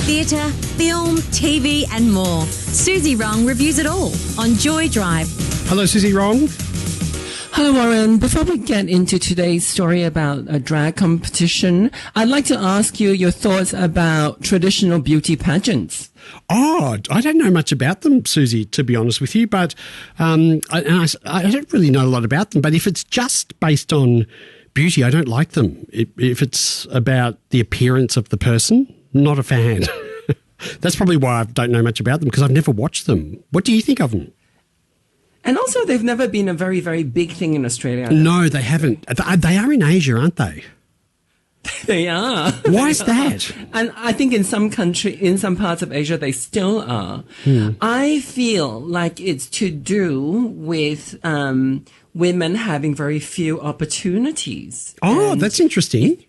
theatre, film, TV and more. Suzy Rong reviews it all on Joy Drive. Hello, Suzy Rong. Hello, Warren. Before we get into today's story about a drag competition, I'd like to ask you your thoughts about traditional beauty pageants. Oh, I don't know much about them, Suzy, to be honest with you, but I don't really know a lot about them. But if it's just based on beauty, I don't like them. If it's about the appearance of the person, not a fan. That's probably why I don't know much about them, because I've never watched them. What do you think of them? And also, they've never been a very, very big thing in Australia. No, they haven't. They are in Asia, aren't they? They are. Why is that? And I think in some parts of Asia, they still are. I feel like it's to do with women having very few opportunities. Oh, And that's interesting.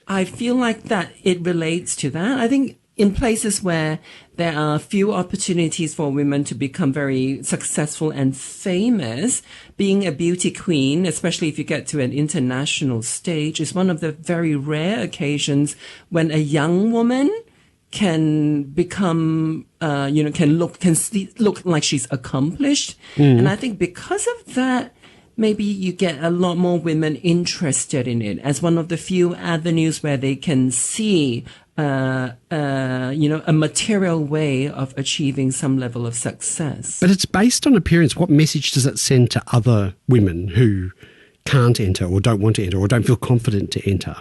I feel like that it relates to that. I think in places where there are few opportunities for women to become very successful and famous, being a beauty queen, especially if you get to an international stage, is one of the very rare occasions when a young woman can become, can look like she's accomplished. And I think because of that, maybe you get a lot more women interested in it as one of the few avenues where they can see a material way of achieving some level of success. But it's based on appearance. What message does it send to other women who can't enter or don't want to enter or don't feel confident to enter?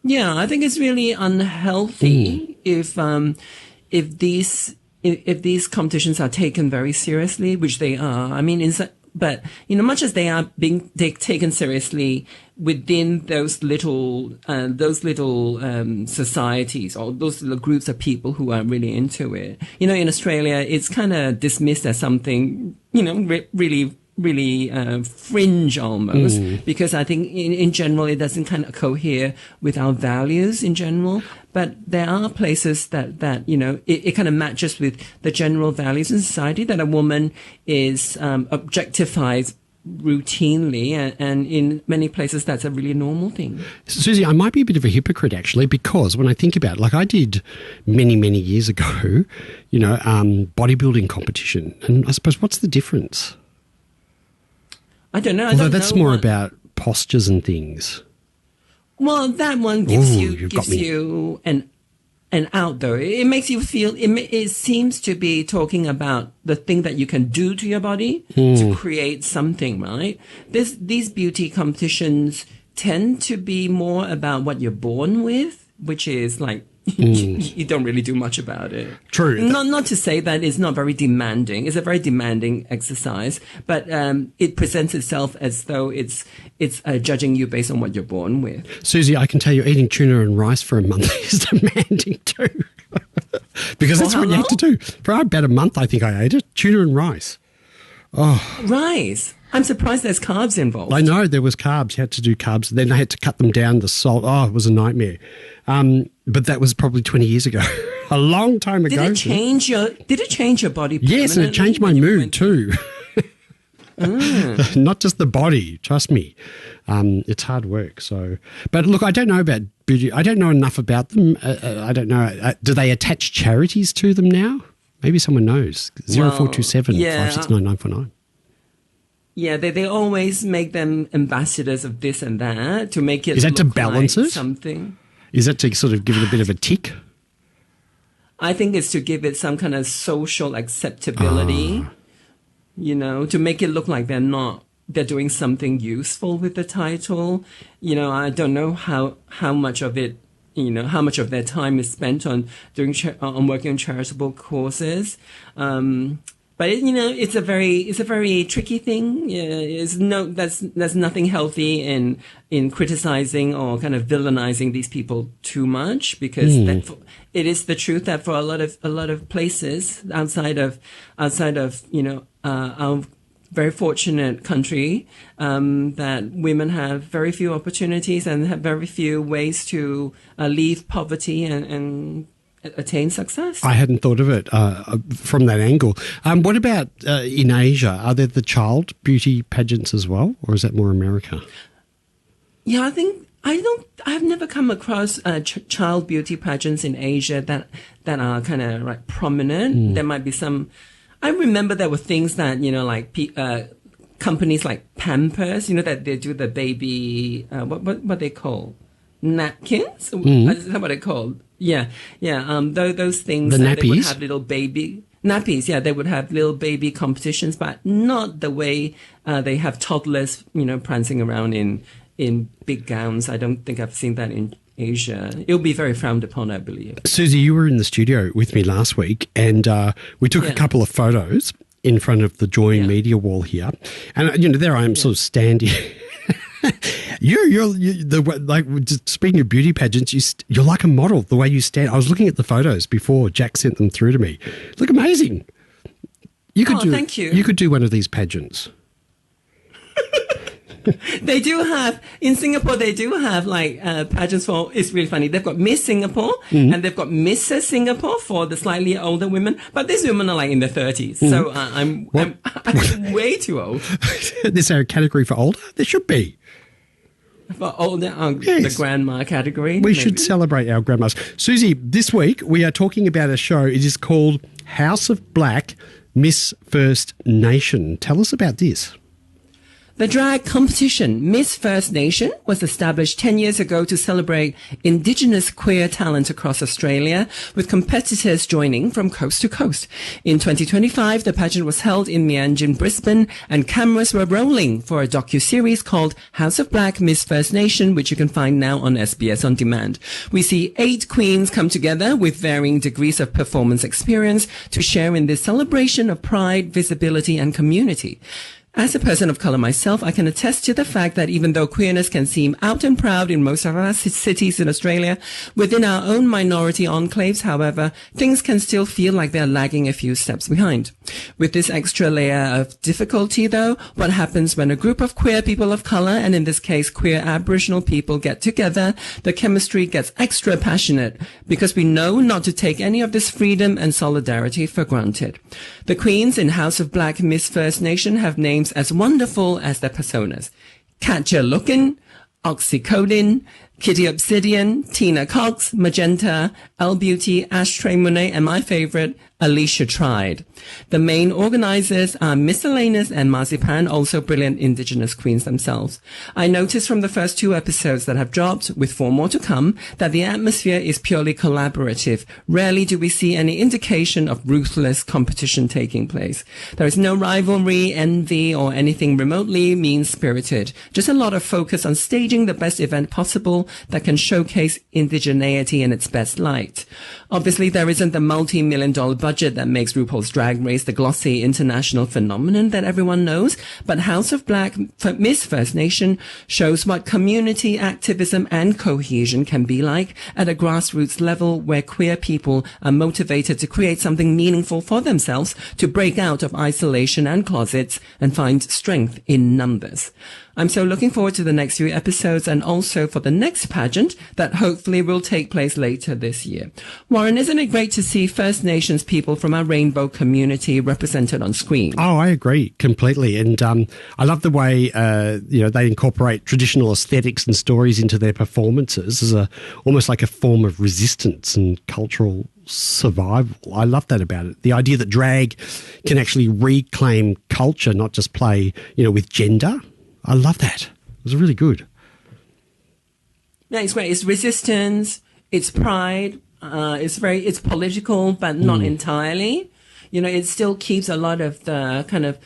Yeah, I think it's really unhealthy if these competitions are taken very seriously, which they are. I mean, but much as they are being taken seriously within those little societies or those little groups of people who are really into it. In Australia, it's kind of dismissed as something, really fringe almost, because I think in general it doesn't kind of cohere with our values in general. But there are places that it kind of matches with the general values in society, that a woman is objectified routinely, and in many places that's a really normal thing. Suzy, I might be a bit of a hypocrite actually, because when I think about it, like I did many, many years ago, bodybuilding competition, and I suppose what's the difference? I don't know. Although that's more about postures and things. Well, that one gives you an out though. It makes you feel. It seems to be talking about the thing that you can do to your body to create something, right? These beauty competitions tend to be more about what you're born with, which is like you don't really do much about it. True. Not to say that it's not very demanding. It's a very demanding exercise, but it presents itself as though it's judging you based on what you're born with. Suzy, I can tell you eating tuna and rice for a month is demanding too. Because that's what you have to do. For about a month, I think I ate it. Tuna and rice. Oh. Rice. I'm surprised there's carbs involved. I know, there was carbs. You had to do carbs. Then I had to cut them down, the salt. Oh, it was a nightmare. But that was probably 20 years ago. A long time ago. Did it change your body permanently? Yes, and it changed my mood too. Not just the body, trust me. It's hard work. So, but look, I don't know about beauty. I don't know enough about them. I don't know. Do they attach charities to them now? Maybe someone knows. 0427 569 949. Yeah, they always make them ambassadors of this and that to make it. Is that to balance like it? Something. Is that to sort of give it a bit of a tick? I think it's to give it some kind of social acceptability. To make it look like they're doing something useful with the title. I don't know how much of it, how much of their time is spent on on working on charitable causes. But it's a very tricky thing. There's nothing healthy in criticizing or kind of villainizing these people too much, because it is the truth that for a lot of places outside of our very fortunate country, that women have very few opportunities and have very few ways to leave poverty and attain success. I hadn't thought of it from that angle. What about in Asia? Are there the child beauty pageants as well, or is that more America? Yeah, I think I've never come across child beauty pageants in Asia that are kind of like prominent. There might be some. I remember there were things that, like companies like Pampers, that they do the baby, what they call napkins? Is that what they called? Yeah. Those things. The nappies? They would have little baby nappies. Yeah, they would have little baby competitions, but not the way they have toddlers, prancing around in big gowns. I don't think I've seen that in Asia. It'll be very frowned upon, I believe. Suzy, you were in the studio with me last week, and we took a couple of photos in front of the Join Media wall here, and there I am, sort of standing. Speaking of beauty pageants, you're like a model. The way you stand. I was looking at the photos before Jack sent them through to me. Look amazing. Thank you. You could do one of these pageants. They do have, in Singapore, they do have like pageants for, it's really funny. They've got Miss Singapore and they've got Mrs. Singapore for the slightly older women, but these women are like in their 30s. So I'm way too old. Is there a category for older? There should be. For older, the grandma category. We should celebrate our grandmas. Suzy, this week we are talking about a show. It is called House of Black, Miss First Nation. Tell us about this. The drag competition, Miss First Nation, was established 10 years ago to celebrate Indigenous queer talent across Australia, with competitors joining from coast to coast. In 2025, the pageant was held in Meanjin, Brisbane, and cameras were rolling for a docu-series called House of Black, Miss First Nation, which you can find now on SBS On Demand. We see 8 queens come together with varying degrees of performance experience to share in this celebration of pride, visibility, and community. As a person of color myself, I can attest to the fact that even though queerness can seem out and proud in most of our cities in Australia, within our own minority enclaves, however, things can still feel like they're lagging a few steps behind. With this extra layer of difficulty, though, what happens when a group of queer people of color, and in this case queer Aboriginal people, get together, the chemistry gets extra passionate because we know not to take any of this freedom and solidarity for granted. The queens in House of Black Miss First Nation have names as wonderful as their personas. Katja Lookin, Oxycodone, Kitty Obsidian, Tina Cox, Magenta, Elle Beauty, Ashtray Monet, and my favorite, Alicia Tried. The main organizers are Miscellaneous and Marzipan, also brilliant Indigenous queens themselves. I noticed from the first 2 episodes that have dropped, with 4 more to come, that the atmosphere is purely collaborative. Rarely do we see any indication of ruthless competition taking place. There is no rivalry, envy, or anything remotely mean-spirited. Just a lot of focus on staging the best event possible that can showcase indigeneity in its best light. Obviously, there isn't the multi-million-dollar budget that makes RuPaul's Drag Race the glossy international phenomenon that everyone knows, but House of Black Miss First Nation shows what community activism and cohesion can be like at a grassroots level, where queer people are motivated to create something meaningful for themselves, to break out of isolation and closets and find strength in numbers. I'm so looking forward to the next few episodes, and also for the next pageant that hopefully will take place later this year. Warren, isn't it great to see First Nations people from our rainbow community represented on screen? Oh, I agree completely. And I love the way, they incorporate traditional aesthetics and stories into their performances as almost like a form of resistance and cultural survival. I love that about it. The idea that drag can actually reclaim culture, not just play, with gender. I love that. It was really good. Yeah, it's great. It's resistance. It's pride. It's political, but not entirely. It still keeps a lot of the kind of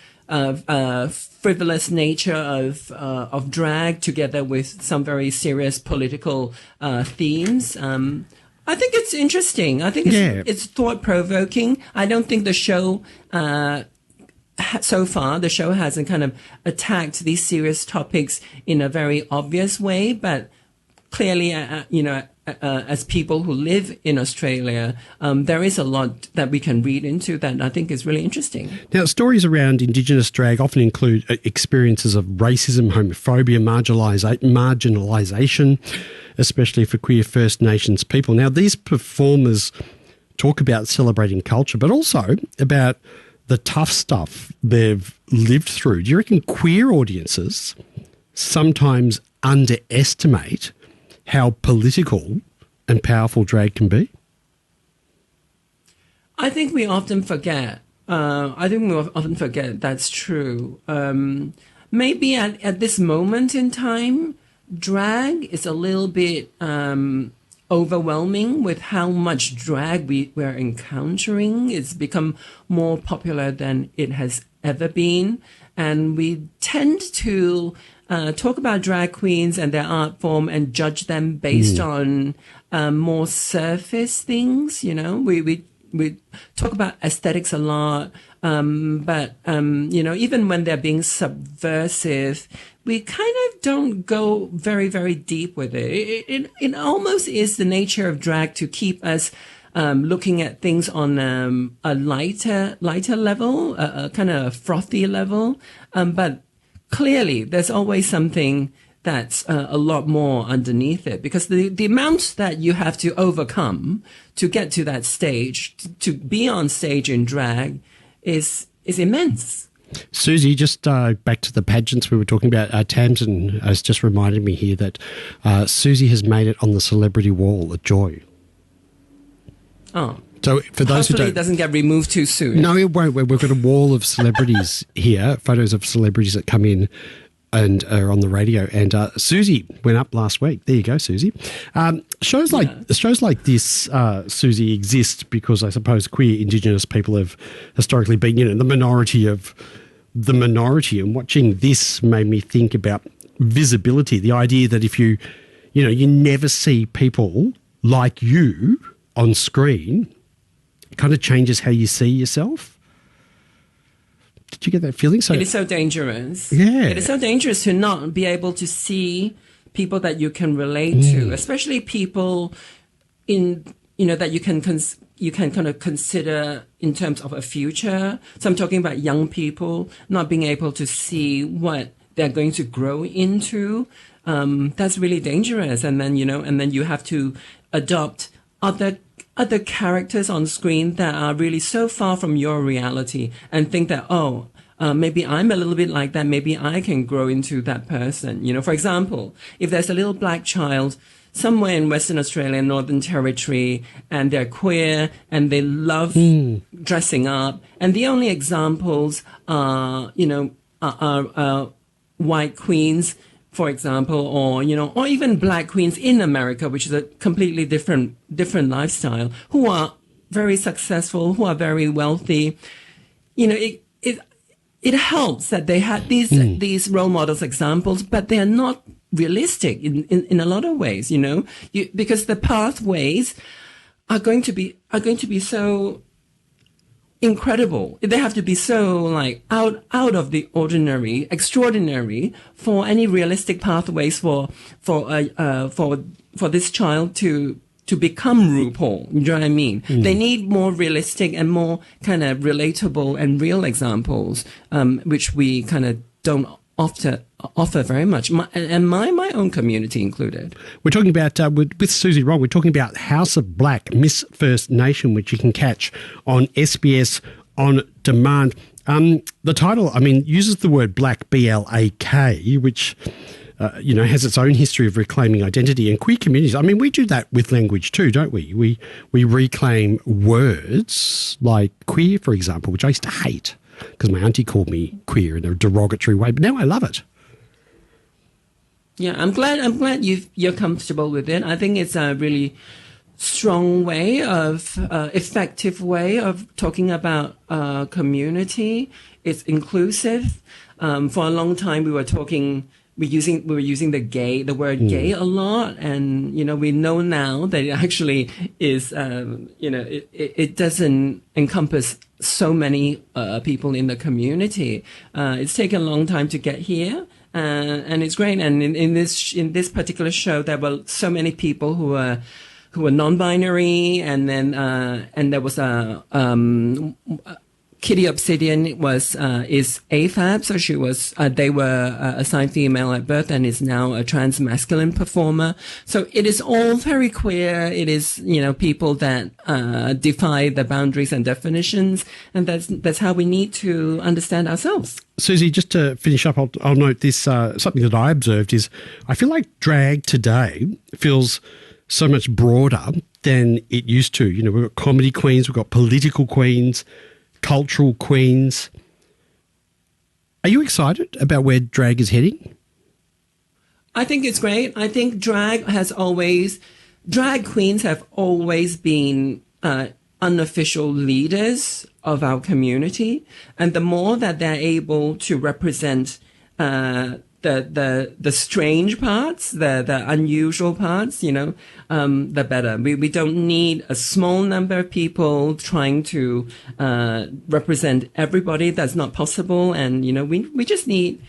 frivolous nature of drag together with some very serious political themes. I think it's interesting. I think it's thought-provoking. I don't think the show so far, the show hasn't kind of attacked these serious topics in a very obvious way, but clearly, as people who live in Australia, there is a lot that we can read into that I think is really interesting. Now, stories around Indigenous drag often include experiences of racism, homophobia, marginalisation, especially for queer First Nations people. Now, these performers talk about celebrating culture, but also about the tough stuff they've lived through. Do you reckon queer audiences sometimes underestimate how political and powerful drag can be? I think we often forget. That's true. Maybe at this moment in time, drag is a little bit overwhelming with how much drag we're encountering. It's become more popular than it has ever been. And we tend to talk about drag queens and their art form and judge them based on more surface things. You know, we talk about aesthetics a lot, but you know, even when they're being subversive, we kind of don't go very, very deep with it. It almost is the nature of drag to keep us looking at things on a lighter level, a kind of frothy level. But clearly, there's always something that's a lot more underneath it, because the amount that you have to overcome to get to that stage, to be on stage in drag, is immense. Suzy, just back to the pageants we were talking about, Tamsin has just reminded me here that Suzy has made it on the celebrity wall, a joy. Oh. So for those Hopefully who don't, it doesn't get removed too soon. No, it won't. We've got a wall of celebrities here, photos of celebrities that come in and are on the radio. And Suzy went up last week. There you go, Suzy. Shows like this, Suzy, exist because I suppose queer Indigenous people have historically been, the minority of the minority. And watching this made me think about visibility. The idea that if you never see people like you on screen, it kind of changes how you see yourself. Did you get that feeling? It is so dangerous. Yeah. It is so dangerous to not be able to see people that you can relate to, especially people that you can kind of consider in terms of a future. So I'm talking about young people not being able to see what they're going to grow into. That's really dangerous. And then, you have to adopt other characters on screen that are really so far from your reality and think that, maybe I'm a little bit like that. Maybe I can grow into that person. For example, if there's a little black child somewhere in Western Australia, Northern Territory, and they're queer and they love dressing up, and the only examples are white queens, for example, or even black queens in America, which is a completely different lifestyle, who are very successful, who are very wealthy. It helps that they had these role models, examples, but they are not realistic in a lot of ways, because the pathways are going to be so incredible. They have to be so like out of the ordinary, extraordinary for any realistic pathways for this child to become RuPaul. You know what I mean? They need more realistic and more kind of relatable and real examples, which we kind of don't offer very much, and my own community included. We're talking about, with Suzy Wrong, we're talking about House of Black, Miss First Nation, which you can catch on SBS On Demand. The title, uses the word black, BLAK, which, has its own history of reclaiming identity and queer communities. We do that with language too, don't we? We reclaim words like queer, for example, which I used to hate, because my auntie called me queer in a derogatory way, but now I love it. Yeah, I'm glad you're comfortable with it. I think it's a really strong way effective way of talking about community. It's inclusive. For a long time, we were using the word gay a lot, and we know now that it actually is it doesn't encompass so many people in the community. It's taken a long time to get here, and it's great. And in this particular show, there were so many people who were non-binary, and then and there was Kitty Obsidian was is AFAB, so she was they were assigned female at birth and is now a trans masculine performer. So it is all very queer. It is, you know, people that defy the boundaries and definitions, and that's how we need to understand ourselves. Suzy, just to finish up, I'll note this. Something that I observed is I feel like drag today feels so much broader than it used to. You know, we've got comedy queens, we've got political queens, cultural queens. Are you excited about where drag is heading? I think it's great. I think drag queens have always been unofficial leaders of our community. And the more that they're able to represent the strange parts, the unusual parts, you know, the better. We don't need a small number of people trying to represent everybody. That's not possible. And, you know, we just need,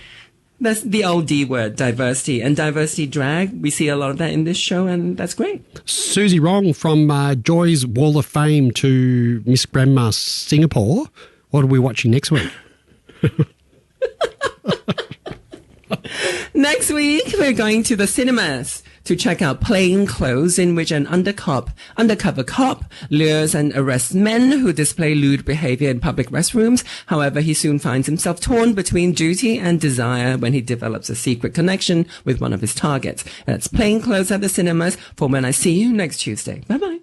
that's the old D word, diversity. And diversity drag, we see a lot of that in this show, and that's great. Suzy Rong, from Joy's Wall of Fame to Miss Grandma Singapore, what are we watching next week? Next week, we're going to the cinemas to check out Plain Clothes, in which an undercover cop lures and arrests men who display lewd behavior in public restrooms. However, he soon finds himself torn between duty and desire when he develops a secret connection with one of his targets. That's Plain Clothes at the cinemas for When I See You next Tuesday. Bye-bye.